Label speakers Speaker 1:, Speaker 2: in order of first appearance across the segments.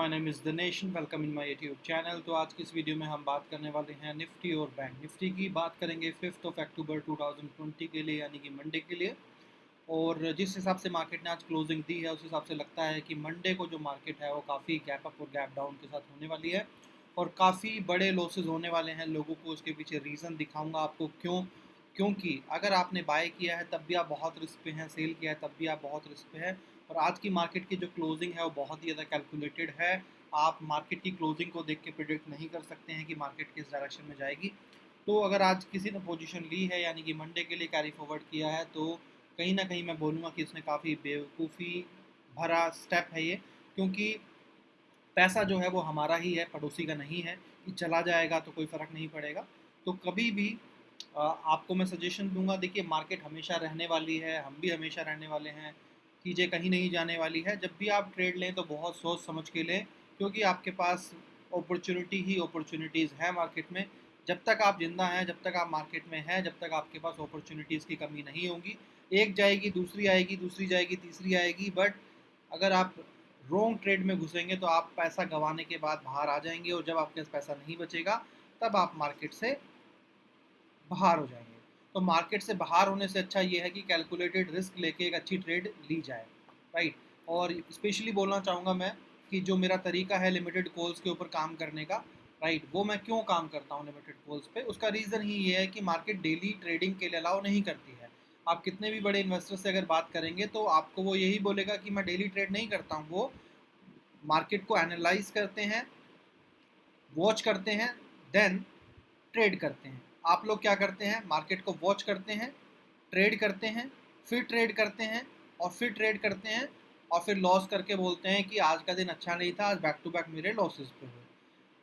Speaker 1: My name is Dinesh, welcome in my YouTube channel. तो आज की इस वीडियो में हम बात करने वाले हैं निफ्टी और बैंक निफ्टी की। बात करेंगे 5 अक्टूबर 2020 के लिए, यानी कि मंडे के लिए। और जिस हिसाब से मार्केट ने आज क्लोजिंग दी है, उस हिसाब से लगता है कि मंडे को जो मार्केट है वो काफ़ी गैप अप और गैप डाउन के साथ होने वाली है और काफ़ी बड़े लॉसेज होने वाले हैं लोगों को। उसके पीछे रीज़न दिखाऊंगा आपको क्यों। क्योंकि अगर आपने बाय किया है तब भी आप बहुत रिस्क पे हैं, सेल किया है तब भी आप बहुत रिस्क पे हैं। और आज की मार्केट की जो क्लोजिंग है वो बहुत ही ज़्यादा कैलकुलेटेड है। आप मार्केट की क्लोजिंग को देख के प्रिडिक्ट नहीं कर सकते हैं कि मार्केट किस डायरेक्शन में जाएगी। तो अगर आज किसी ने पोजीशन ली है, यानी कि मंडे के लिए कैरी फॉरवर्ड किया है, तो कहीं ना कहीं मैं बोलूँगा कि उसने काफ़ी बेवकूफ़ी भरा स्टेप है ये। क्योंकि पैसा जो है वो हमारा ही है, पड़ोसी का नहीं है कि चला जाएगा तो कोई फ़र्क नहीं पड़ेगा। तो कभी भी आपको मैं सजेशन दूंगा, देखिए मार्केट हमेशा रहने वाली है, हम भी हमेशा रहने वाले हैं, चीज़ें कहीं नहीं जाने वाली है। जब भी आप ट्रेड लें तो बहुत सोच समझ के लें, क्योंकि आपके पास अपॉर्चुनिटी ही अपॉर्चुनिटीज़ है मार्केट में। जब तक आप जिंदा हैं, जब तक आप मार्केट में हैं, जब तक आपके पास अपॉर्चुनिटीज़ की कमी नहीं होगी। एक जाएगी, दूसरी आएगी, दूसरी जाएगी, तीसरी आएगी, बट अगर आप रॉन्ग ट्रेड में घुसेंगे तो आप पैसा गंवाने के बाद बाहर आ जाएंगे, और जब आपके पास पैसा नहीं बचेगा तब आप मार्केट से बाहर हो जाएंगे। तो मार्केट से बाहर होने से अच्छा ये है कि कैलकुलेटेड रिस्क लेके एक अच्छी ट्रेड ली जाए, राइट। और स्पेशली बोलना चाहूँगा मैं कि जो मेरा तरीका है लिमिटेड कॉल्स के ऊपर काम करने का, राइट, वो मैं क्यों काम करता हूँ लिमिटेड कॉल्स पे, उसका रीज़न ही ये है कि मार्केट डेली ट्रेडिंग के लिए अलाउ नहीं करती है। आप कितने भी बड़े इन्वेस्टर से अगर बात करेंगे तो आपको वो यही बोलेगा कि मैं डेली ट्रेड नहीं करता हूँ। वो मार्केट को एनालाइज करते हैं, वॉच करते हैं, देन ट्रेड करते हैं। आप लोग क्या करते हैं? मार्केट को वॉच करते हैं, ट्रेड करते हैं, फिर ट्रेड करते हैं, और फिर ट्रेड करते हैं, और फिर लॉस करके बोलते हैं कि आज का दिन अच्छा नहीं था, आज बैक टू बैक मेरे लॉसेस पे हुए।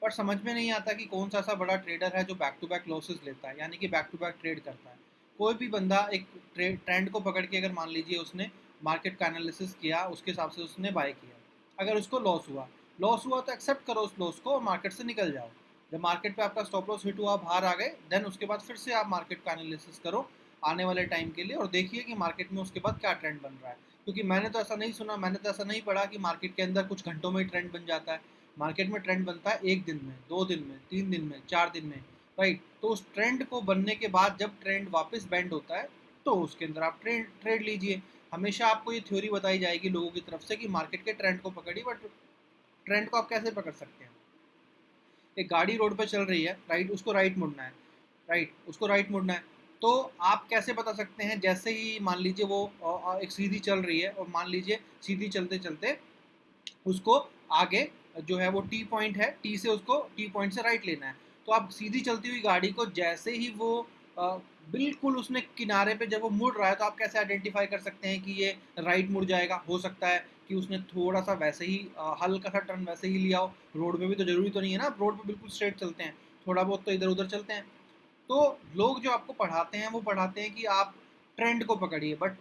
Speaker 1: पर समझ में नहीं आता कि कौन सा ऐसा बड़ा ट्रेडर है जो बैक टू बैक लॉसेस लेता है, यानी कि बैक टू बैक ट्रेड करता है। कोई भी बंदा एक ट्रेंड को पकड़ के, अगर मान लीजिए उसने मार्केट का एनालिसिस किया, उसके हिसाब से उसने बाय किया, अगर उसको लॉस हुआ तो एक्सेप्ट करो उस लॉस को और मार्केट से निकल जाओ। जब मार्केट पे आपका स्टॉप लॉस हिट हुआ, बाहर आ गए, देन उसके बाद फिर से आप मार्केट का एनालिसिस करो आने वाले टाइम के लिए, और देखिए कि मार्केट में उसके बाद क्या ट्रेंड बन रहा है। क्योंकि मैंने तो ऐसा नहीं सुना, मैंने तो ऐसा नहीं पढ़ा कि मार्केट के अंदर कुछ घंटों में ट्रेंड बन जाता है। मार्केट में ट्रेंड बनता है 1 दिन में, 2 दिन में, 3 दिन में, 4 दिन में, राइट। तो उस ट्रेंड को बनने के बाद जब ट्रेंड वापस बेंड होता है तो उसके अंदर आप ट्रेड लीजिए। हमेशा आपको ये थ्योरी बताई जाएगी लोगों की तरफ से कि मार्केट के ट्रेंड को पकड़िए, बट ट्रेंड को आप कैसे पकड़ सकते हैं? एक गाड़ी रोड पे चल रही है, राइट, उसको राइट मुड़ना है, राइट, उसको राइट मुड़ना है। तो आप कैसे बता सकते हैं? जैसे ही मान लीजिए वो एक सीधी चल रही है, और मान लीजिए सीधी चलते चलते उसको आगे जो है वो टी पॉइंट है, टी से उसको टी पॉइंट से राइट लेना है। तो आप सीधी चलती हुई गाड़ी को जैसे ही वो बिल्कुल उसने किनारे पे जब वो मुड़ रहा है, तो आप कैसे आइडेंटिफाई कर सकते हैं कि ये राइट मुड़ जाएगा? हो सकता है कि उसने थोड़ा सा वैसे ही हल्का सा टर्न वैसे ही लिया हो। रोड पे भी तो जरूरी तो नहीं है ना, रोड पे बिल्कुल स्ट्रेट चलते हैं, थोड़ा बहुत तो इधर उधर चलते हैं। तो लोग जो आपको पढ़ाते हैं वो पढ़ाते हैं कि आप ट्रेंड को पकड़िए, बट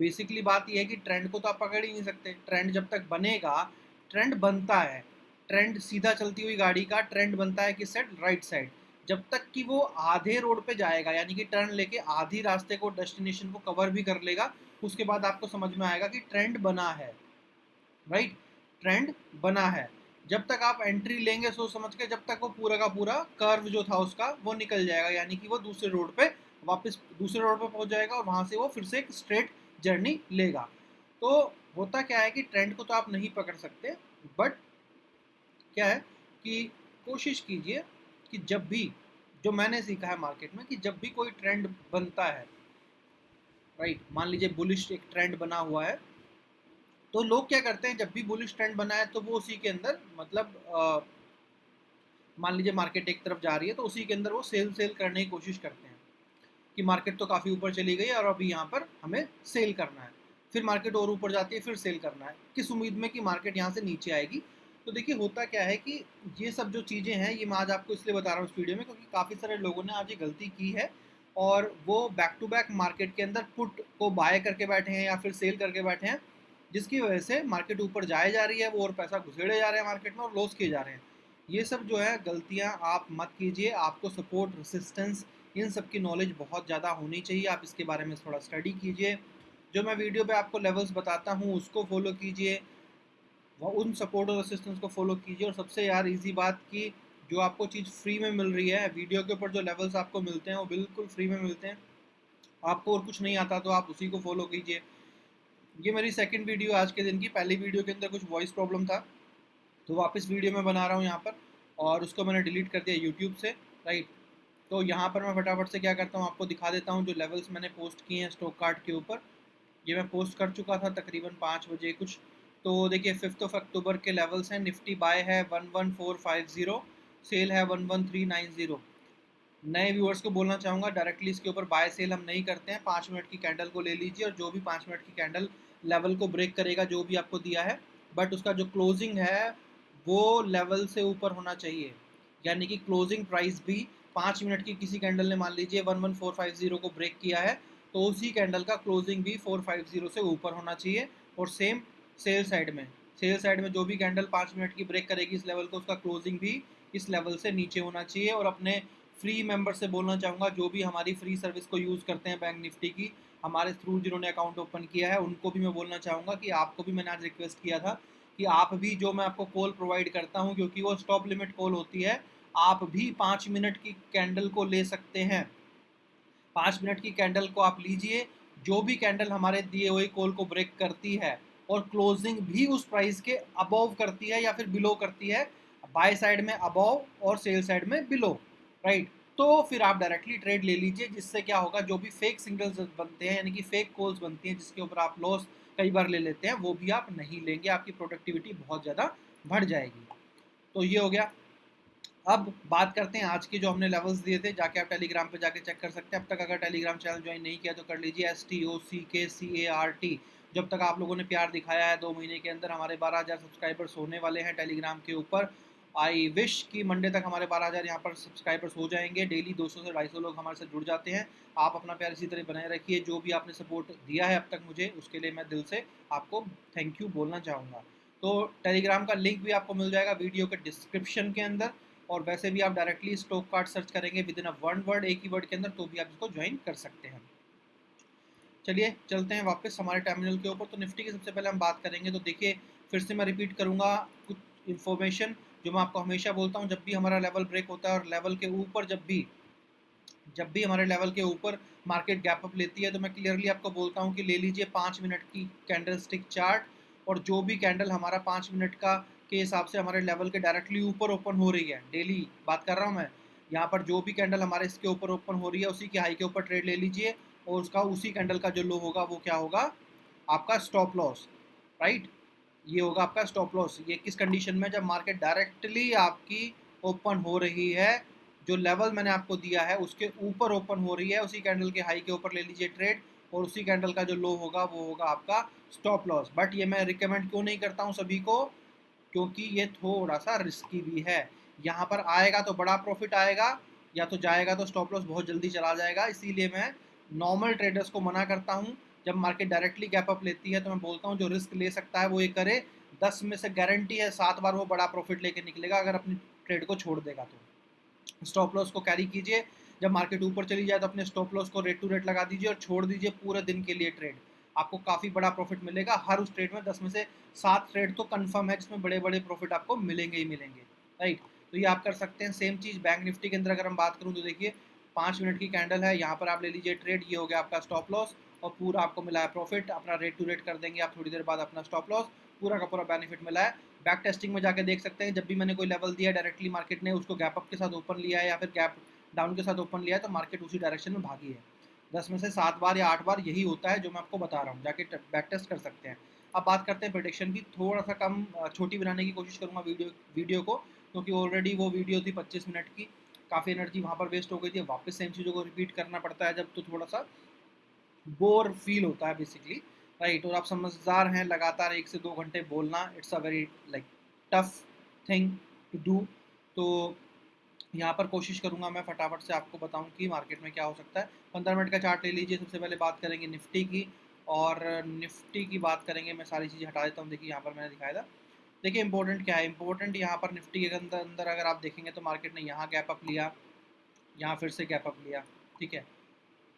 Speaker 1: बेसिकली बात यह है कि ट्रेंड को तो आप पकड़ ही नहीं सकते। ट्रेंड जब तक बनेगा, ट्रेंड बनता है, ट्रेंड सीधा चलती हुई गाड़ी का ट्रेंड बनता है किस साइड? Right side. जब तक कि वो आधे रोड पे जाएगा, यानी कि टर्न लेके आधी रास्ते को, डेस्टिनेशन को कवर भी कर लेगा, उसके बाद आपको समझ में आएगा कि ट्रेंड बना है, राइट, ट्रेंड बना है। जब तक आप एंट्री लेंगे सोच समझ के, जब तक वो पूरा का पूरा कर्व जो था उसका वो निकल जाएगा, यानी कि वो दूसरे रोड पे वापस दूसरे रोड पे पहुंच जाएगा, और वहां से वो फिर से एक स्ट्रेट जर्नी लेगा। तो होता क्या है कि ट्रेंड को तो आप नहीं पकड़ सकते, बट क्या है कि कोशिश कीजिए कि जब भी, जो मैंने सीखा है मार्केट में, कि जब भी कोई ट्रेंड बनता है, राइट, मान लीजिए बुलिश एक ट्रेंड बना हुआ है, तो लोग क्या करते हैं? जब भी बुलिश ट्रेंड बना है तो वो उसी के अंदर, मतलब मान लीजिए मार्केट एक तरफ जा रही है तो उसी के अंदर वो सेल सेल करने की कोशिश करते हैं कि मार्केट तो काफ़ी ऊपर चली गई और अभी यहाँ पर हमें सेल करना है। फिर मार्केट और ऊपर जाती है, फिर सेल करना है, किस उम्मीद में कि मार्केट यहाँ से नीचे आएगी। तो देखिए होता क्या है कि ये सब जो चीज़ें हैं, ये मैं आज आपको इसलिए बता रहा हूँ इस वीडियो में, क्योंकि काफ़ी सारे लोगों ने आज ये गलती की है, और वो बैक टू बैक मार्केट के अंदर पुट को बाय करके बैठे हैं या फिर सेल करके बैठे हैं, जिसकी वजह से मार्केट ऊपर जाए जा रही है, वो और पैसा घुसेड़े जा रहे हैं मार्केट में और लॉस किए जा रहे हैं। ये सब जो है गलतियाँ आप मत कीजिए। आपको सपोर्ट, रेसिस्टेंस, इन सब की नॉलेज बहुत ज़्यादा होनी चाहिए। आप इसके बारे में थोड़ा स्टडी कीजिए। जो मैं वीडियो पे आपको लेवल्स बताता हूँ उसको फॉलो कीजिए। उन सपोर्ट और असिस्टेंस को फॉलो कीजिए। और सबसे यार इजी बात कि जो आपको चीज़ फ्री में मिल रही है, वीडियो के ऊपर जो लेवल्स आपको मिलते हैं वो बिल्कुल फ्री में मिलते हैं। आपको और कुछ नहीं आता तो आप उसी को फॉलो कीजिए। ये मेरी सेकंड वीडियो आज के दिन की। पहली वीडियो के अंदर कुछ वॉइस प्रॉब्लम था, तो वापस वीडियो में बना रहा हूँ यहाँ पर, और उसको मैंने डिलीट कर दिया यूट्यूब से, राइट। तो यहाँ पर मैं फटाफट से क्या करता हूँ, आपको दिखा देता हूँ जो लेवल्स मैंने पोस्ट किए हैं स्टॉक कार्ड के ऊपर। ये मैं पोस्ट कर चुका था तकरीबन 5 बजे कुछ। तो देखिए 5 अक्टूबर के लेवल्स हैं। निफ्टी बाय है 11450, सेल है 11390। नए व्यूअर्स को बोलना चाहूँगा, डायरेक्टली इसके ऊपर बाय सेल हम नहीं करते हैं। 5 मिनट की कैंडल को ले लीजिए, और जो भी 5 मिनट की कैंडल लेवल को ब्रेक करेगा जो भी आपको दिया है, बट उसका जो क्लोजिंग है वो लेवल से ऊपर होना चाहिए। यानी कि क्लोजिंग प्राइस भी 5 मिनट की किसी कैंडल ने मान लीजिए 11450 को ब्रेक किया है, तो उसी कैंडल का क्लोजिंग भी 450 से ऊपर होना चाहिए। और सेम सेल साइड में जो भी कैंडल 5 मिनट की ब्रेक करेगी इस लेवल को, उसका क्लोजिंग भी इस लेवल से नीचे होना चाहिए। और अपने फ्री मेंबर से बोलना चाहूँगा, जो भी हमारी फ्री सर्विस को यूज़ करते हैं बैंक निफ्टी की, हमारे थ्रू जिन्होंने अकाउंट ओपन किया है, उनको भी मैं बोलना चाहूँगा कि आपको भी मैंने आज रिक्वेस्ट किया था कि आप भी, जो मैं आपको कॉल प्रोवाइड करता हूँ क्योंकि वो स्टॉप लिमिट कॉल होती है, आप भी 5 मिनट की कैंडल को ले सकते हैं। 5 मिनट की कैंडल को आप लीजिए, जो भी कैंडल हमारे दिए हुए कॉल को ब्रेक करती है और क्लोजिंग भी उस प्राइस के अबव करती है या फिर बिलो करती है, बाय साइड में अबव और सेल साइड में बिलो, राइट, तो फिर आप डायरेक्टली ट्रेड ले लीजिए। जिससे क्या होगा, जो भी फेक सिग्नल्स बनते हैं यानी कि फेक कॉल्स बनती हैं जिसके ऊपर आप लॉस कई बार ले लेते हैं, वो भी आप नहीं लेंगे। आपकी प्रोडक्टिविटी बहुत ज़्यादा बढ़ जाएगी। तो ये हो गया। अब बात करते हैं आज के जो हमने लेवल्स दिए थे, जाके आप टेलीग्राम पे जाके चेक कर सकते हैं। अब तक अगर टेलीग्राम चैनल ज्वाइन नहीं किया तो कर लीजिए, STOCKCART। जब तक आप लोगों ने प्यार दिखाया है 2 महीने के अंदर, हमारे 12,000 सब्सक्राइबर्स होने वाले हैं टेलीग्राम के ऊपर। आई विश कि मंडे तक हमारे 12,000 यहाँ पर सब्सक्राइबर्स हो जाएंगे। डेली 200 से 250 लोग हमारे साथ जुड़ जाते हैं। आप अपना प्यार इसी तरह बनाए रखिए। जो भी आपने सपोर्ट दिया है अब तक मुझे, उसके लिए मैं दिल से आपको थैंक यू बोलना चाहूँगा। तो टेलीग्राम का लिंक भी आपको मिल जाएगा वीडियो के डिस्क्रिप्शन के अंदर। और वैसे भी आप डायरेक्टली स्टॉक कार्ड सर्च करेंगे with in a one word, एक ही वर्ड के अंदर, तो भी आप इसको ज्वाइन कर सकते हैं। चलिए चलते हैं वापस हमारे टर्मिनल के ऊपर। तो निफ्टी की सबसे पहले हम बात करेंगे। तो देखिए फिर से मैं रिपीट करूंगा कुछ इन्फॉर्मेशन जो मैं आपको हमेशा बोलता हूं, जब भी हमारा लेवल ब्रेक होता है और लेवल के ऊपर जब भी हमारे लेवल के ऊपर मार्केट गैप अप लेती है, तो मैं क्लियरली आपको बोलता हूँ कि ले लीजिए 5 मिनट की कैंडल स्टिक चार्ट। और जो भी कैंडल हमारा 5 मिनट का के हिसाब से हमारे लेवल के डायरेक्टली ऊपर ओपन हो रही है, डेली बात कर रहा हूँ मैं, यहाँ पर जो भी कैंडल हमारे इसके ऊपर ओपन हो रही है उसी की हाई के ऊपर ट्रेड ले लीजिए। और उसका उसी कैंडल का जो लो होगा वो क्या होगा, आपका स्टॉप लॉस, राइट। ये होगा आपका स्टॉप लॉस। ये किस कंडीशन में, जब मार्केट डायरेक्टली आपकी ओपन हो रही है, जो लेवल मैंने आपको दिया है उसके ऊपर ओपन हो रही है, उसी कैंडल के हाई के ऊपर ले लीजिए ट्रेड। और उसी कैंडल का जो लो होगा वो होगा आपका स्टॉप लॉस। बट ये मैं रिकमेंड क्यों नहीं करता हूँ सभी को, क्योंकि ये थोड़ा सा रिस्की भी है। यहाँ पर आएगा तो बड़ा प्रॉफिट आएगा, या तो जाएगा तो स्टॉप लॉस बहुत जल्दी चला जाएगा। इसीलिए मैं नॉर्मल ट्रेडर्स को मना करता हूँ, जब मार्केट डायरेक्टली गैप अप लेती है तो मैं बोलता हूँ जो रिस्क ले सकता है वो ये करे। 10 में से गारंटी है 7 बार वो बड़ा प्रॉफिट लेके निकलेगा अगर अपनी ट्रेड को छोड़ देगा तो। स्टॉप लॉस को कैरी कीजिए। जब मार्केट ऊपर चली जाए तो अपने स्टॉप लॉस को रेट टू रेट लगा दीजिए और छोड़ दीजिए पूरे दिन के लिए ट्रेड। आपको काफ़ी बड़ा प्रॉफिट मिलेगा हर उस ट्रेड में। 10 में से 7 ट्रेड तो कंफर्म है जिसमें बड़े बड़े प्रॉफिट आपको मिलेंगे ही मिलेंगे, राइट। तो ये आप कर सकते हैं। सेम चीज़ बैंक निफ्टी के अंदर अगर हम बात करूँ तो देखिए 5 मिनट की कैंडल है, यहाँ पर आप ले लीजिए ट्रेड। ये हो गया आपका स्टॉप लॉस और पूरा आपको मिला है प्रॉफिट। अपना रेट टू रेट कर देंगे आप थोड़ी देर बाद अपना स्टॉप लॉस, पूरा का पूरा बेनिफिट मिला है। बैक टेस्टिंग में जाके देख सकते हैं, जब भी मैंने कोई लेवल दिया डायरेक्टली मार्केट ने उसको गैप अप के साथ ओपन लिया है या फिर गैप डाउन के साथ ओपन लिया है, तो मार्केट उसी डायरेक्शन में भागी है। 10 में से 7 बार या 8 बार यही होता है जो मैं आपको बता रहा हूँ, जाके बैक टेस्ट कर सकते हैं। अब बात करते हैं प्रेडिक्शन की। थोड़ा सा कम छोटी बनाने की कोशिश करूँगा वीडियो को, क्योंकि ऑलरेडी वो वीडियो थी 25 मिनट की। काफ़ी एनर्जी वहाँ पर वेस्ट हो गई थी। वापस सेम चीज़ों को रिपीट करना पड़ता है जब, तो थोड़ा सा बोर फील होता है बेसिकली, राइट। और आप समझदार हैं, लगातार 1 से 2 घंटे बोलना it's a very like tough thing to do. तो यहाँ पर कोशिश करूँगा मैं फटाफट से आपको बताऊँ कि मार्केट में क्या हो सकता है। 15 मिनट का चार्ट ले लीजिए। सबसे पहले बात करेंगे निफ्टी की, और निफ्टी की बात करेंगे, मैं सारी चीज़ें हटा देता हूँ। देखिए यहाँ पर मैंने दिखाया था। देखिए इंपॉर्टेंट क्या है, इंपॉर्टेंट यहाँ पर निफ्टी के अंदर अंदर अगर आप देखेंगे तो मार्केट ने यहाँ गैप अप लिया, यहाँ फिर से गैप अप लिया, ठीक है।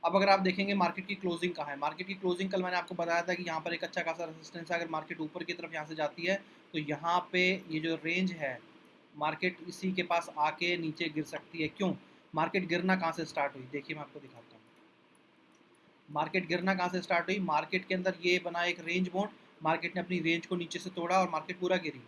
Speaker 1: अब अगर आप देखेंगे मार्केट की क्लोजिंग कहाँ है, मार्केट की क्लोजिंग कल मैंने आपको बताया था कि यहाँ पर एक अच्छा खासा रेजिस्टेंस है। अगर मार्केट ऊपर की तरफ यहाँ से जाती है तो यहाँ पे ये जो रेंज है, मार्केट इसी के पास आके नीचे गिर सकती है। क्यों? मार्केट गिरना कहाँ से स्टार्ट हुई, देखिए मैं आपको दिखाता हूँ। मार्केट गिरना कहाँ से स्टार्ट हुई, मार्केट के अंदर ये बना एक रेंज बॉन्ड, मार्केट ने अपनी रेंज को नीचे से तोड़ा और मार्केट पूरा गिरी।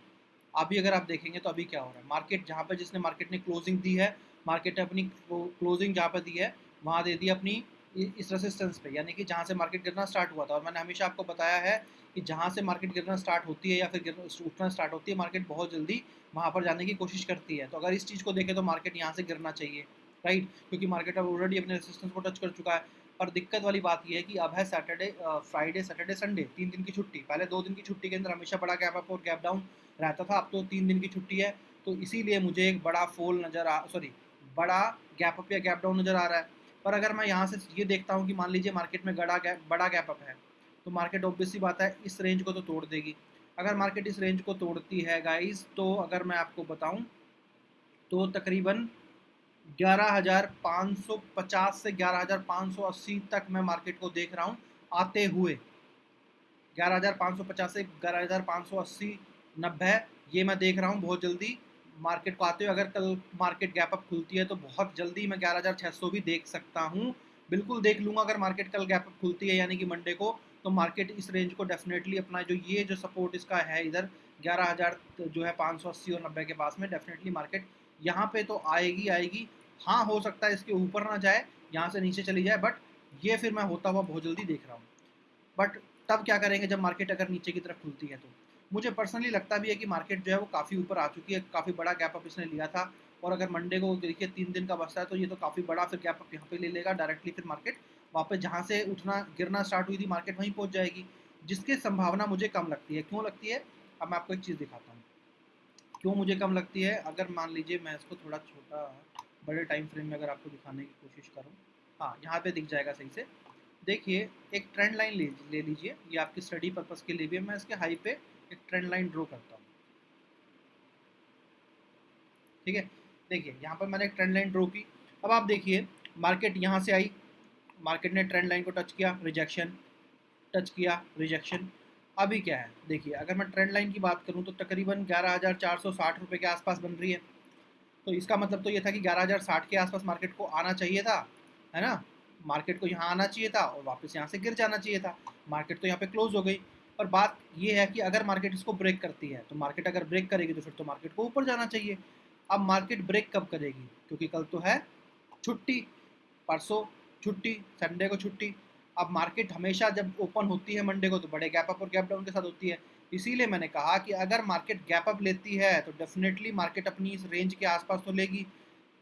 Speaker 1: अभी अगर आप देखेंगे तो अभी क्या हो रहा है, मार्केट जहाँ पे जिसने मार्केट ने क्लोजिंग दी है, मार्केट ने अपनी क्लोजिंग जहाँ पे दी है वहाँ दे दी अपनी इस रेसिस्टेंस पे, यानी कि जहाँ से मार्केट गिरना स्टार्ट हुआ था। और मैंने हमेशा आपको बताया है कि जहाँ से मार्केट गिरना स्टार्ट होती है या फिर उठना स्टार्ट होती है, मार्केट बहुत जल्दी वहाँ पर जाने की कोशिश करती है। तो अगर इस चीज़ को देखें तो मार्केट यहाँ से गिरना चाहिए, राइट, क्योंकि मार्केट अब ऑलरेडी अपने रेसिस्टेंस को टच कर चुका है। पर दिक्कत वाली बात यह है कि अब है सैटरडे, फ्राइडे, सैटरडे, संडे, 3 दिन की छुट्टी। पहले 2 दिन की छुट्टी के अंदर हमेशा बड़ा गैप अप और गैप डाउन रहता था, अब तो 3 दिन की छुट्टी है। तो इसीलिए मुझे एक बड़ा फॉल बड़ा गैप अप या गैप डाउन नज़र आ रहा है। पर अगर मैं यहाँ से ये देखता हूँ कि मान लीजिए मार्केट में बड़ा गैप अप है, तो मार्केट ऑब्वियस सी बात है इस रेंज को तो तोड़ देगी। अगर मार्केट इस रेंज को तोड़ती है गाइस, तो अगर मैं आपको बताऊँ तो तकरीबन 11,550 से 11,580 तक मैं मार्केट को देख रहा हूँ आते हुए। 11,550 से 11,580, 90, ये मैं देख रहा हूँ बहुत जल्दी मार्केट को आते हुए। अगर कल मार्केट गैप अप खुलती है तो बहुत जल्दी मैं 11,600 भी देख सकता हूँ, बिल्कुल देख लूँगा। अगर मार्केट कल गैप अप खुलती है यानी कि मंडे को, तो मार्केट इस रेंज को डेफिनेटली अपना जो सपोर्ट इसका है इधर 11,000 जो है 580 और 90 के पास में, डेफिनेटली मार्केट यहाँ पे तो आएगी आएगी। हाँ, हो सकता है इसके ऊपर ना जाए, यहाँ से नीचे चली जाए, बट ये फिर मैं होता हुआ बहुत जल्दी देख रहा हूँ। बट तब क्या करेंगे जब मार्केट अगर नीचे की तरफ खुलती है तो? मुझे पर्सनली लगता भी है कि मार्केट जो है वो काफ़ी ऊपर आ चुकी है, काफ़ी बड़ा गैप अप इसने लिया था। और अगर मंडे को देखिए 3 दिन का बचता है तो ये तो काफ़ी बड़ा फिर गैप अप यहाँ पे ले लेगा डायरेक्टली। फिर मार्केट वापस जहाँ से उठना गिरना स्टार्ट हुई थी, मार्केट वहीं पहुँच जाएगी, जिसकी संभावना मुझे कम लगती है। क्यों लगती है? अब मैं आपको एक चीज़ दिखाता हूँ क्यों मुझे कम लगती है। अगर मान लीजिए मैं इसको थोड़ा छोटा बड़े टाइम फ्रेम में अगर आपको दिखाने की कोशिश करूँ, हाँ, यहाँ पे दिख जाएगा सही से। देखिए, एक ट्रेंड लाइन ले लीजिए, ये आपकी स्टडी पर्पस के लिए भी है। मैं इसके हाई पे एक ट्रेंड लाइन ड्रॉ करता हूँ, ठीक है। देखिए यहाँ पर मैंने एक ट्रेंड लाइन ड्रॉ की। अब आप देखिए मार्केट यहाँ से आई, मार्केट ने ट्रेंड लाइन को टच किया, रिजेक्शन, टच किया, रिजेक्शन। अभी क्या है देखिए, अगर मैं ट्रेंड लाइन की बात करूँ तो तकरीबन 11,460 रुपये के आसपास बन रही है। तो इसका मतलब तो ये था कि 11,060 के आसपास मार्केट को आना चाहिए था, है ना। मार्केट को यहाँ आना चाहिए था और वापस यहाँ से गिर जाना चाहिए था। मार्केट तो यहाँ पे क्लोज हो गई। पर बात ये है कि अगर मार्केट इसको ब्रेक करती है, तो मार्केट अगर ब्रेक करेगी तो फिर तो मार्केट को ऊपर जाना चाहिए। अब मार्केट ब्रेक कब करेगी, क्योंकि कल तो है छुट्टी, परसों छुट्टी, संडे को छुट्टी। अब मार्केट हमेशा जब ओपन होती है मंडे को तो बड़े गैप अप और गैप डाउन के साथ होती है। इसीलिए मैंने कहा कि अगर मार्केट गैप अप लेती है तो डेफिनेटली मार्केट अपनी इस रेंज के आसपास तो लेगी,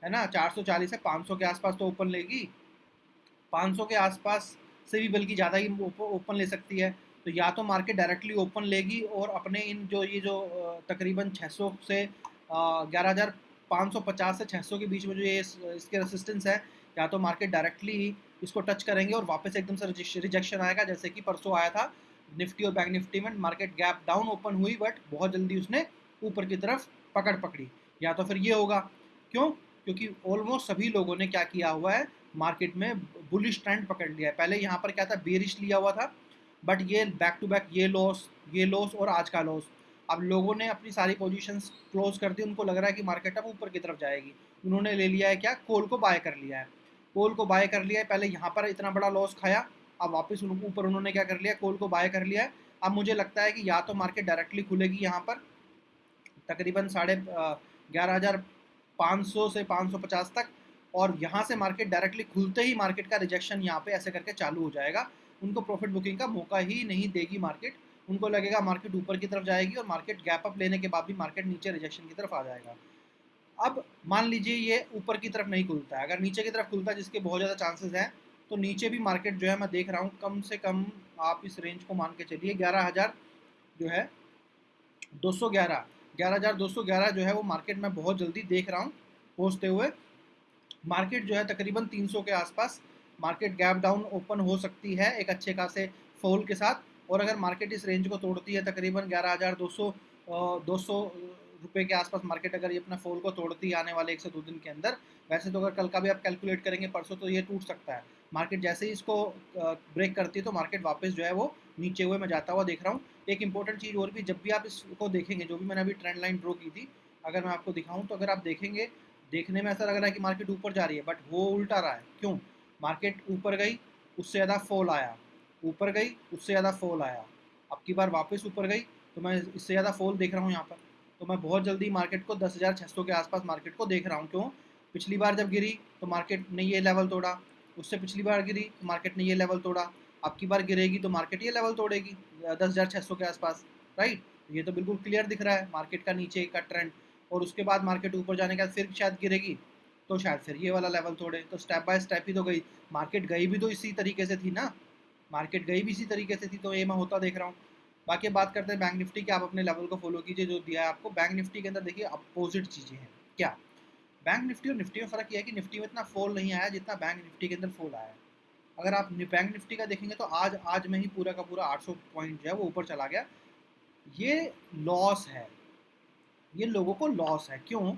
Speaker 1: है ना। 440 से 500 के आसपास तो ओपन लेगी, 500 के आसपास से भी बल्कि ज़्यादा ही ओपन ले सकती है। तो या तो मार्केट डायरेक्टली ओपन लेगी और अपने इन जो तकरीबन 600 से 11,550 से 600 के बीच में जो ये इसके रेसिस्टेंस है, या तो मार्केट डायरेक्टली इसको टच करेंगे और वापस एकदम से रिजेक्शन आएगा, जैसे कि परसों आया था निफ्टी और बैंक निफ्टी में। मार्केट गैप डाउन ओपन हुई बट बहुत जल्दी उसने ऊपर की तरफ पकड़ पकड़ी। या तो फिर ये होगा, क्यों? क्योंकि ऑलमोस्ट सभी लोगों ने क्या किया हुआ है, मार्केट में बुलिश ट्रेंड पकड़ लिया है। पहले यहाँ पर क्या था, बेरिश लिया हुआ था, बट ये बैक टू बैक ये लॉस और आज का लॉस। अब लोगों ने अपनी सारी पोजीशंस क्लोज कर दी, उनको लग रहा है कि मार्केट अब ऊपर की तरफ जाएगी। उन्होंने ले लिया है क्या, कॉल को बाय कर लिया है। कॉल को बाय कर लिया है, पहले यहाँ पर इतना बड़ा लॉस खाया, अब वापस ऊपर उन्होंने क्या कर लिया, कॉल को बाय कर लिया है। अब मुझे लगता है कि या तो मार्केट डायरेक्टली खुलेगी यहाँ पर तकरीबन 11,500 से 550 तक, और यहाँ से मार्केट डायरेक्टली खुलते ही मार्केट का रिजेक्शन यहाँ पे ऐसे करके चालू हो जाएगा। उनको प्रॉफिट बुकिंग का मौका ही नहीं देगी मार्केट। उनको लगेगा मार्केट ऊपर की तरफ जाएगी और मार्केट गैप अप लेने के बाद भी मार्केट नीचे रिजेक्शन की तरफ आ जाएगा। अब मान लीजिए ये ऊपर की तरफ नहीं खुलता है, अगर नीचे की तरफ खुलता है, जिसके बहुत ज़्यादा चांसेस हैं, तो नीचे भी मार्केट जो है मैं देख रहा हूँ कम से कम, आप इस रेंज को मान के चलिए 11,000 जो है 211, 11,211 जो है वो मार्केट में बहुत जल्दी देख रहा हूँ पहुँचते हुए। मार्केट जो है तकरीबन 300 के आसपास मार्केट गैप डाउन ओपन हो सकती है एक अच्छे खासे फॉल के साथ। और अगर मार्केट इस रेंज को तोड़ती है तकरीबन 11,200 रुपये के आसपास, मार्केट अगर ये अपना फॉल को तोड़ती है आने वाले 1 से 2 दिन के अंदर, वैसे तो अगर कल का भी आप कैलकुलेट करेंगे परसों, तो ये टूट सकता है। मार्केट जैसे ही इसको ब्रेक करती है तो मार्केट वापस जो है वो नीचे हुए मैं जाता हुआ देख रहा हूँ। एक इंपॉर्टेंट चीज़ और भी, जब भी आप इसको देखेंगे, जो भी मैंने अभी ट्रेंड लाइन ड्रॉ की थी, अगर मैं आपको दिखाऊं तो अगर आप देखेंगे, देखने में ऐसा लग रहा है कि मार्केट ऊपर जा रही है, बट वो उल्टा रहा है। क्यों? मार्केट ऊपर गई, उससे ज़्यादा फॉल आया, ऊपर गई, उससे ज़्यादा फॉल आया, अब की बार वापस ऊपर गई, तो मैं इससे ज़्यादा फॉल देख रहा हूँ यहाँ पर। तो मैं बहुत जल्दी मार्केट को 10,600 के आसपास मार्केट को देख रहा हूँ। क्यों? पिछली बार जब गिरी तो मार्केट ने ये लेवल तोड़ा, उससे पिछली बार गिरी तो मार्केट ने ये लेवल तोड़ा, अब की बार गिरेगी तो मार्केट ये लेवल तोड़ेगी 10,600 के आसपास, राइट। ये तो बिल्कुल क्लियर दिख रहा है मार्केट का नीचे का ट्रेंड। और उसके बाद मार्केट ऊपर जाने के बाद फिर शायद गिरेगी, तो शायद फिर ये वाला लेवल तोड़े। तो स्टेप बाय स्टेप ही तो गई मार्केट, गई भी तो इसी तरीके से थी ना, मार्केट गई भी इसी तरीके से थी, तो ये मैं होता देख रहा हूँ। बाकी बात करते हैं बैंक निफ्टी की। आप अपने लेवल को फॉलो कीजिए जो दिया है आपको। बैंक निफ्टी के अंदर देखिए अपोजिट चीज़ें हैं। क्या? बैंक निफ्टी और निफ्टी में फ़र्क यह है कि निफ्टी में इतना फॉल नहीं आया जितना बैंक निफ्टी के अंदर फॉल आया है। अगर आप बैंक निफ्टी का देखेंगे तो आज में ही पूरा का पूरा 800 पॉइंट जो है वो ऊपर चला गया। ये लॉस है, ये लोगों को लॉस है। क्यों?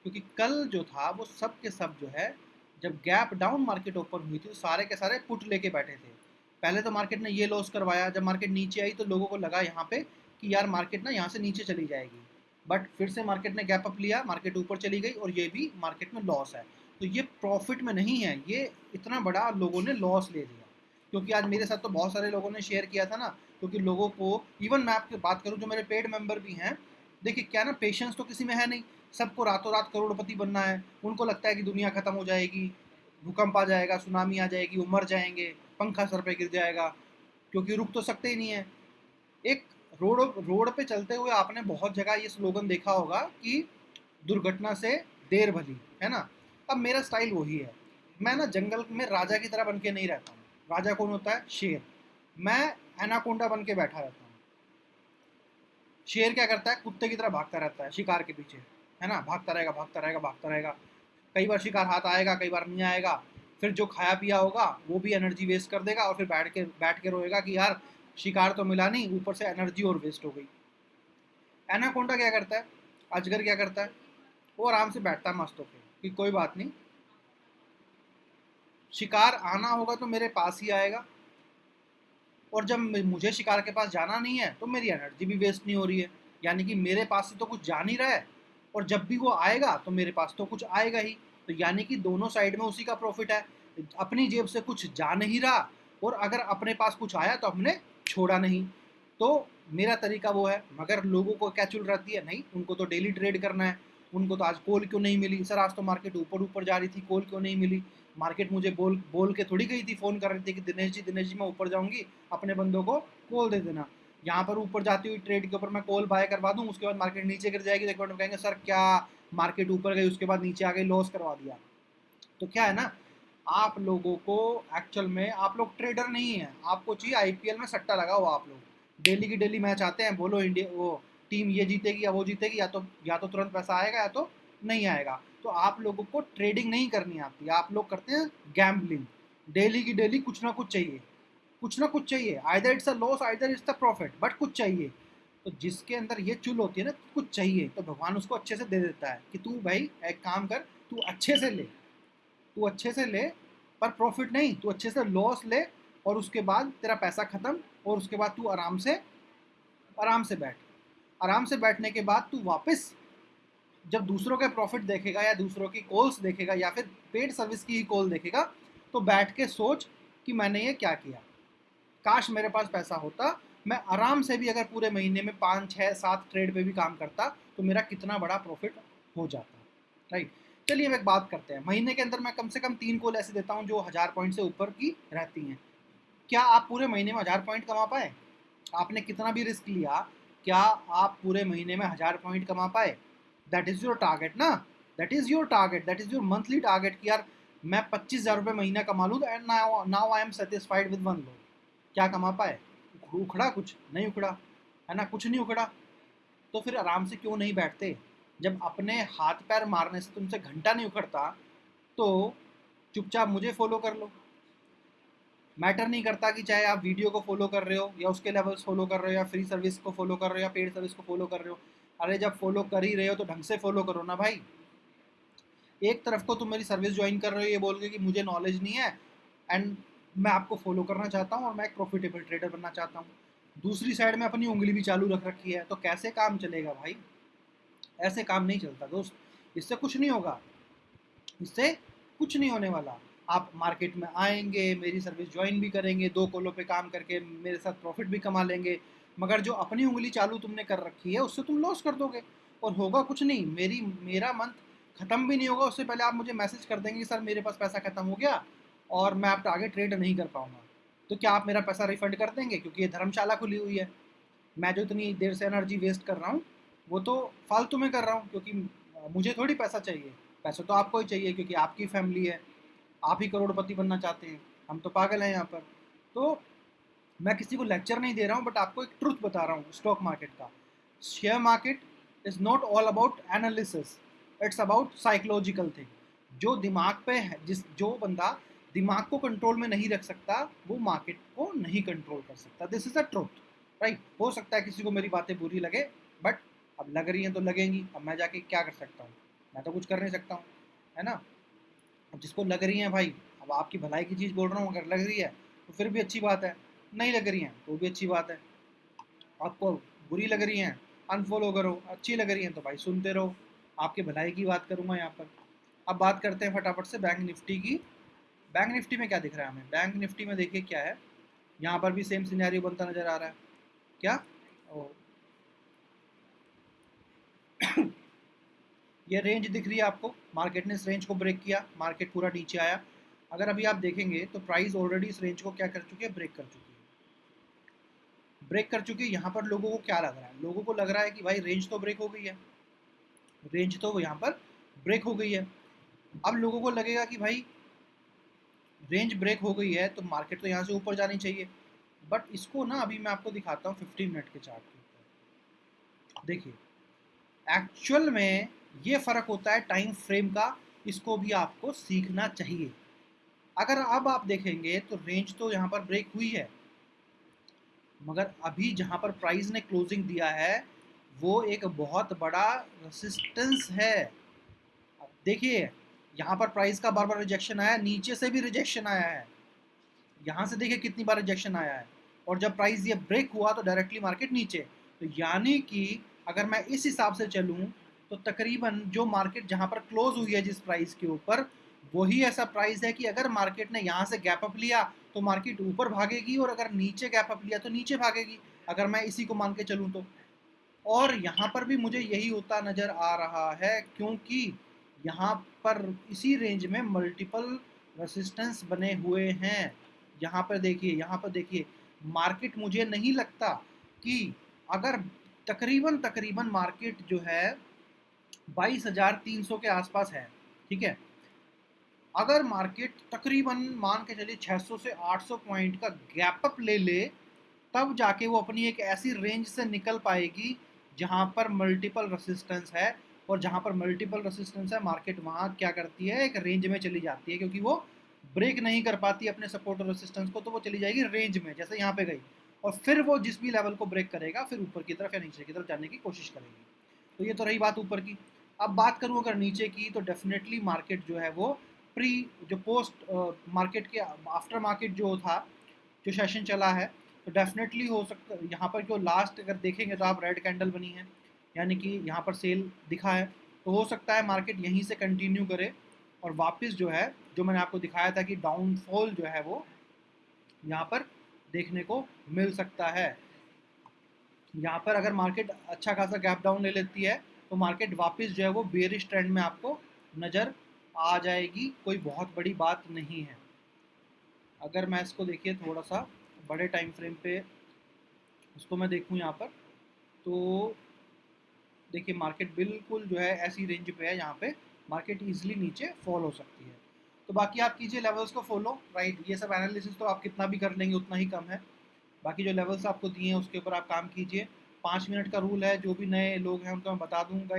Speaker 1: क्योंकि कल जो था वो सब के सब जो है, जब गैप डाउन मार्केट ओपन हुई थी तो सारे के सारे पुट लेके बैठे थे। पहले तो मार्केट ने ये लॉस करवाया, जब मार्केट नीचे आई तो लोगों को लगा यहाँ पे कि यार मार्केट ना यहाँ से नीचे चली जाएगी, बट फिर से मार्केट ने गैप अप लिया, मार्केट ऊपर चली गई और ये भी मार्केट में लॉस है। तो ये प्रॉफिट में नहीं है, ये इतना बड़ा लोगों ने लॉस ले लिया। क्योंकि आज मेरे साथ तो बहुत सारे लोगों ने शेयर किया था ना, क्योंकि लोगों को, इवन मैं आपकी बात करूँ जो मेरे पेड मेंबर भी हैं, देखिए क्या ना, पेशेंस तो किसी में है नहीं। सबको रातों रात करोड़पति बनना है, उनको लगता है कि दुनिया खत्म हो जाएगी, भूकंप आ जाएगा, सुनामी आ जाएगी, वो मर जाएंगे, पंखा सर पे गिर जाएगा, क्योंकि रुक तो सकते ही नहीं है। एक रोड रोड पे चलते हुए आपने बहुत जगह ये स्लोगन देखा होगा कि दुर्घटना से देर भली, है ना। अब मेरा स्टाइल वही है, मैं ना जंगल में राजा की तरह बन के नहीं रहता हूँ। राजा कौन होता है? शेर। मैं एनाकोंडा बन के बैठा रहता हूँ। शेर क्या करता है? कुत्ते की तरह भागता रहता है शिकार के पीछे, है ना, भागता रहेगा, भागता रहेगा, भागता रहेगा। कई बार शिकार हाथ आएगा, कई बार नहीं आएगा। फिर जो खाया पिया होगा वो भी एनर्जी वेस्ट कर देगा और फिर बैठ के रोएगा कि यार शिकार तो मिला नहीं, ऊपर से एनर्जी और वेस्ट हो गई। एनाकोंडा क्या करता है? अजगर क्या करता है? वो आराम से बैठता है मस्त होकर कि कोई बात नहीं, शिकार आना होगा तो मेरे पास ही आएगा, और जब मुझे शिकार के पास जाना नहीं है तो मेरी एनर्जी भी वेस्ट नहीं हो रही है। यानी कि मेरे पास से तो कुछ जा नहीं रहा है, और जब भी वो आएगा तो मेरे पास तो कुछ आएगा ही। तो यानी कि दोनों साइड में उसी का प्रॉफिट है। अपनी जेब से कुछ जा नहीं रहा, और अगर अपने पास कुछ आया तो हमने छोड़ा नहीं। तो मेरा तरीका वो है। मगर लोगों को क्या चुल रहती है, नहीं उनको तो डेली ट्रेड करना है। उनको तो आज कॉल क्यों नहीं मिली सर, आज तो मार्केट ऊपर ऊपर जा रही थी, कॉल क्यों नहीं मिली? मार्केट मुझे बोल बोल के थोड़ी गई थी, फ़ोन कर रही थी कि दिनेश जी मैं ऊपर जाऊंगी, अपने बंदों को कॉल दे देना। यहाँ पर ऊपर जाती हुई ट्रेड के ऊपर मैं कॉल बाय करवा दूँ, उसके बाद मार्केट नीचे गिर जाएगी, तो कहेंगे सर क्या मार्केट ऊपर गई उसके बाद नीचे आ गई, लॉस करवा दिया। तो क्या है ना, आप लोगों को एक्चुअल में, आप लोग ट्रेडर नहीं है, आपको चाहिए आईपीएल में सट्टा लगाओ। आप लोग डेली की डेली मैच आते हैं, बोलो इंडिया वो टीम ये जीतेगी या वो जीतेगी, या तो तुरंत पैसा आएगा या तो नहीं आएगा। तो आप लोगों को ट्रेडिंग नहीं करनी आती, आप लोग करते हैं गैम्बलिंग। डेली की डेली कुछ ना कुछ चाहिए, कुछ ना कुछ चाहिए, either it's a loss either it's a profit, but कुछ चाहिए। तो जिसके अंदर ये चुल होती है ना, कुछ चाहिए, तो भगवान उसको अच्छे से दे देता है कि तू भाई एक काम कर, तू अच्छे से ले, तू अच्छे से ले, पर प्रॉफिट नहीं, तू अच्छे से लॉस ले, और उसके बाद तेरा पैसा खत्म, और उसके बाद तू आराम से बैठ। आराम से बैठने के बाद तू वापस जब दूसरों के प्रॉफिट देखेगा या दूसरों की कॉल्स देखेगा या फिर पेड सर्विस की ही कॉल देखेगा, तो बैठ के सोच कि मैंने ये क्या किया, काश मेरे पास पैसा होता, मैं आराम से भी अगर पूरे महीने में 5 6 7 ट्रेड पे भी काम करता तो मेरा कितना बड़ा प्रॉफिट हो जाता, राइट। चलिए अब एक बात करते हैं, महीने के अंदर मैं कम से कम 3 कॉल ऐसे देता हूँ जो 1000 पॉइंट से ऊपर की रहती हैं। क्या आप पूरे महीने में 1000 पॉइंट कमा पाए? आपने कितना भी रिस्क लिया, क्या आप पूरे महीने में 1000 पॉइंट कमा पाए? दैट इज़ योर टारगेट ना, that is your target, that is your monthly target कि यार मैं 25,000 रुपये महीना कमा लूँ, and now I am satisfied with 1 loan. क्या कमा पाए? उखड़ा? कुछ नहीं उखड़ा, है ना, कुछ नहीं उखड़ा। तो फिर आराम से क्यों नहीं बैठते? जब अपने हाथ पैर मारने से तुमसे घंटा नहीं उखड़ता तो चुपचाप मुझे फॉलो कर लो। मैटर नहीं करता कि चाहे आप वीडियो को फॉलो कर रहे हो या उसके लेवल्स फॉलो कर रहे हो या फ्री सर्विस को फॉलो कर रहे हो या पेड सर्विस को फॉलो कर रहे हो। अरे जब फॉलो कर ही रहे हो तो ढंग से फॉलो करो ना भाई। एक तरफ को तुम मेरी सर्विस ज्वाइन कर रहे हो ये बोल के कि मुझे नॉलेज नहीं है, एंड मैं आपको फॉलो करना चाहता हूँ और मैं एक प्रॉफिटेबल ट्रेडर बनना चाहता हूँ। दूसरी साइड में अपनी उंगली भी चालू रख रखी है, तो कैसे काम चलेगा भाई? ऐसे काम नहीं चलता दोस्त, इससे कुछ नहीं होगा, इससे कुछ नहीं होने वाला। आप मार्केट में आएंगे, मेरी सर्विस ज्वाइन भी करेंगे, 2 कॉलों पे काम करके मेरे साथ प्रॉफिट भी कमा लेंगे, मगर जो अपनी उंगली चालू तुमने कर रखी है उससे तुम लॉस कर दोगे और होगा कुछ नहीं। मेरा मंथ ख़त्म भी नहीं होगा उससे पहले आप मुझे मैसेज कर देंगे सर मेरे पास पैसा ख़त्म हो गया और मैं आप आगे ट्रेड नहीं कर पाऊँगा। तो क्या आप मेरा पैसा रिफंड कर देंगे? क्योंकि ये धर्मशाला खुली हुई है, मैं जो इतनी देर से एनर्जी वेस्ट कर रहा हूँ वो तो फालतू में कर रहा हूँ, क्योंकि मुझे थोड़ी पैसा चाहिए, पैसा तो आपको ही चाहिए क्योंकि आपकी फैमिली है, आप ही करोड़पति बनना चाहते हैं, हम तो पागल हैं यहाँ पर। तो मैं किसी को लेक्चर नहीं दे रहा हूँ, बट आपको एक ट्रुथ बता रहा हूँ स्टॉक मार्केट का। Share market is not all about analysis, it's about psychological thing. जो दिमाग पे है, जो बंदा दिमाग को कंट्रोल में नहीं रख सकता वो मार्केट को नहीं कंट्रोल कर सकता। This is a truth, right? हो सकता है किसी को मेरी बातें बुरी लगे, बट अब लग रही हैं तो लगेंगी, अब मैं जाके क्या कर सकता हूँ? मैं तो कुछ कर नहीं सकता हूँ, है ना? अब जिसको लग रही है भाई, अब आपकी भलाई की चीज़ बोल रहा हूँ, अगर लग रही है तो फिर भी अच्छी बात है, नहीं लग रही हैं तो भी अच्छी बात है। आपको बुरी लग रही हैं अनफॉलो करो, अच्छी लग रही हैं तो भाई सुनते रहो, आपके भलाई की बात करूँगा यहाँ पर। अब बात करते हैं फटाफट से बैंक निफ्टी की। बैंक निफ्टी में क्या दिख रहा है हमें? बैंक निफ्टी में देखिए क्या है, यहाँ पर भी सेम सिनेरियो बनता नज़र आ रहा है। क्या ओ, ये रेंज दिख रही है आपको, मार्केट ने इस रेंज को ब्रेक किया, मार्केट पूरा नीचे आया। अगर अभी आप देखेंगे तो प्राइस ऑलरेडी इस रेंज को क्या कर चुकी है, ब्रेक कर चुकी है, ब्रेक कर चुकी है। यहाँ पर लोगों को क्या लग रहा है? लोगों को लग रहा है कि भाई रेंज तो ब्रेक हो गई है, रेंज तो यहाँ पर ब्रेक हो गई है। अब लोगों को लगेगा कि भाई रेंज ब्रेक हो गई है तो मार्केट तो यहाँ से ऊपर जानी चाहिए, बट इसको ना अभी मैं आपको दिखाता हूँ 15 मिनट के चार्ट के ऊपर। देखिए एक्चुअल में ये फ़र्क होता है टाइम फ्रेम का, इसको भी आपको सीखना चाहिए। अगर अब आप देखेंगे तो रेंज तो यहाँ पर ब्रेक हुई है, मगर अभी जहाँ पर प्राइस ने क्लोजिंग दिया है वो एक बहुत बड़ा रेसिस्टेंस है। अब देखिए यहाँ पर प्राइस का बार बार रिजेक्शन आया, नीचे से भी रिजेक्शन आया है, यहाँ से देखिए कितनी बार रिजेक्शन आया है, और जब प्राइस ये ब्रेक हुआ तो डायरेक्टली मार्केट नीचे। तो यानी कि अगर मैं इस हिसाब से चलूँ तो तकरीबन जो मार्केट जहाँ पर क्लोज हुई है जिस प्राइस के ऊपर, वही ऐसा प्राइस है कि अगर मार्केट ने यहाँ से गैप अप लिया तो मार्केट ऊपर भागेगी, और अगर नीचे गैप अप लिया तो नीचे भागेगी, अगर मैं इसी को मान के चलूँ तो। और यहाँ पर भी मुझे यही होता नज़र आ रहा है, क्योंकि यहाँ पर इसी रेंज में मल्टीपल रेसिस्टेंस बने हुए हैं। यहाँ पर देखिए, यहाँ पर देखिए, मार्केट मुझे नहीं लगता कि अगर तकरीबन तकरीबन मार्केट जो है 22,300 के आसपास है, ठीक है, अगर मार्केट तकरीबन मान के चलिए 600 से 800 पॉइंट का गैप अप ले ले, तब जाके वो अपनी एक ऐसी रेंज से निकल पाएगी जहाँ पर मल्टीपल रेसिस्टेंस है। और जहाँ पर मल्टीपल रेसिस्टेंस है मार्केट वहाँ क्या करती है, एक रेंज में चली जाती है, क्योंकि वो ब्रेक नहीं कर पाती अपने सपोर्ट और रेसिस्टेंस को, तो वो चली जाएगी रेंज में, जैसे यहाँ पे गई, और फिर वो जिस भी लेवल को ब्रेक करेगा फिर ऊपर की तरफ या नीचे की तरफ जाने की कोशिश करेगी। तो ये तो रही बात ऊपर की। अब बात करूँ अगर नीचे की, तो डेफिनेटली मार्केट जो है वो प्री जो पोस्ट मार्केट के आफ्टर मार्केट जो था, जो सेशन चला है, तो डेफिनेटली हो सकता है यहाँ पर जो लास्ट अगर देखेंगे तो आप रेड कैंडल बनी है, यानी कि यहाँ पर सेल दिखा है, तो हो सकता है मार्केट यहीं से कंटिन्यू करे और वापस जो है, जो मैंने आपको दिखाया था कि डाउनफॉल जो है वो यहाँ पर देखने को मिल सकता है। यहाँ पर अगर मार्केट अच्छा खासा गैप डाउन ले लेती है तो मार्केट वापस जो है वो बेरिश ट्रेंड में आपको नज़र आ जाएगी, कोई बहुत बड़ी बात नहीं है। अगर मैं इसको देखिए थोड़ा सा बड़े टाइम फ्रेम पे उसको मैं देखूँ यहाँ पर, तो देखिए मार्केट बिल्कुल जो है ऐसी रेंज पे है जहाँ पे मार्केट इजीली नीचे फॉल हो सकती है। तो बाकी आप कीजिए लेवल्स को फॉलो, राइट? ये सब एनालिसिस तो आप कितना भी कर लेंगे उतना ही कम है। बाकी जो लेवल्स आपको दिए हैं उसके ऊपर आप काम कीजिए। 5 मिनट का रूल है, जो भी नए लोग हैं उनको मैं बता दूंगा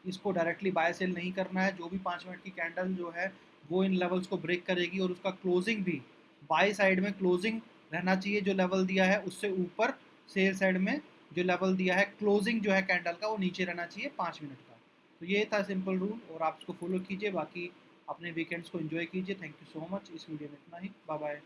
Speaker 1: इसको डायरेक्टली बाय सेल नहीं करना है। जो भी 5 मिनट की कैंडल जो है वो इन लेवल्स को ब्रेक करेगी और उसका क्लोजिंग भी बाय साइड में क्लोजिंग रहना चाहिए, जो लेवल दिया है उससे ऊपर सेल साइड में जो लेवल दिया है क्लोजिंग जो है कैंडल का वो नीचे रहना चाहिए 5 मिनट का। तो ये था सिंपल रूल और आप इसको फॉलो कीजिए। बाकी अपने वीकेंड्स को एंजॉय कीजिए। Thank you so much. इस वीडियो में इतना ही। Bye bye.